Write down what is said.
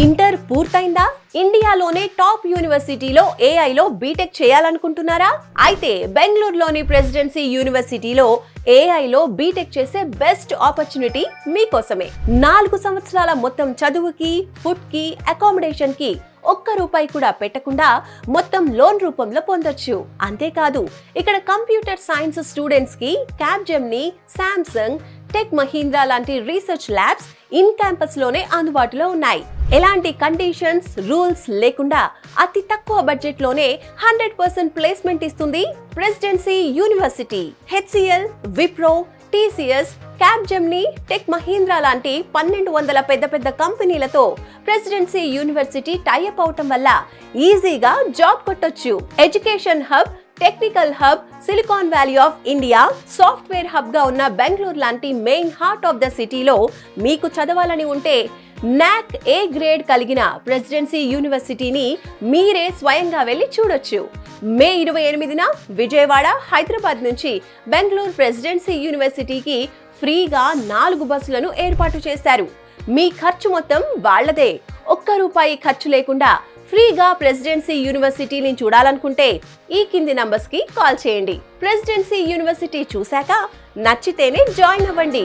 Inter పూర్తయిందా? ఇండియాలోనే top యూనివర్సిటీలో ఏఐలో BTech చేయాలనుకుంటున్నారా? అయితే బెంగళూరులోని ప్రెసిడెన్సీ యూనివర్సిటీలో ఏఐలో బీటెక్ చేసే బెస్ట్ ఆపర్చునిటీ మీకోసమే. 4 సంవత్సరాల మొత్తం చదువుకి, ఫుడ్ కి, అకామిడేషన్ కి ఒక్క రూపాయి కూడా పెట్టకుండా మొత్తం లోన్ రూపంలో పొందొచ్చు. అంతేకాదు ఇక్కడ కంప్యూటర్ సైన్స్ స్టూడెంట్స్ కి క్యాప్జెమిని, సామ్సంగ్, టెక్ మహీంద్రా లాంటి రీసెర్చ్ ల్యాబ్స్ ఇన్ క్యాంపస్ లోనే అందుబాటులో ఉన్నాయి. ఎలాంటి కండిషన్స్, రూల్స్ లేకుండా అతి తక్కువ బడ్జెట్ లోనే 100% ప్లేస్మెంట్ ఇస్తుంది presidency university. HCl, Wipro, TCS, Capgemini, tech Mahindra లాంటి 1200 పెద్ద కంపెనీలతో ప్రెసిడెన్సీ యూనివర్సిటీ టైఅప్ అవటం వల్ల ఈజీగా జాబ్ కొట్టొచ్చు. Education hub, technical hub, Silicon Valley of India, software hub గా ఉన్న బెంగళూరు లాంటి మెయిన్ హార్ట్ ఆఫ్ ద సిటీలో మీకు చదవాలని ఉంటే నాక్ ఏ గ్రేడ్ కలిగిన ప్రెసిడెన్సీ యూనివర్సిటీని మీరే స్వయంగా వెళ్లి చూడొచ్చు. మే 28న విజయవాడ, హైదరాబాద్ నుంచి బెంగళూరు ప్రెసిడెన్సీ యూనివర్సిటీకి ఫ్రీగా 4 బస్సులను ఏర్పాటు చేశారు. మీ ఖర్చు మొత్తం వాళ్లదే. ఒక్క రూపాయి ఖర్చు లేకుండా ఫ్రీగా ప్రెసిడెన్సీ యూనివర్సిటీని చూడాలనుకుంటే ఈ కింది నంబర్స్ కి కాల్ చేయండి. ప్రెసిడెన్సీ యూనివర్సిటీ చూశాక నచ్చితేనే జాయిన్ అవ్వండి.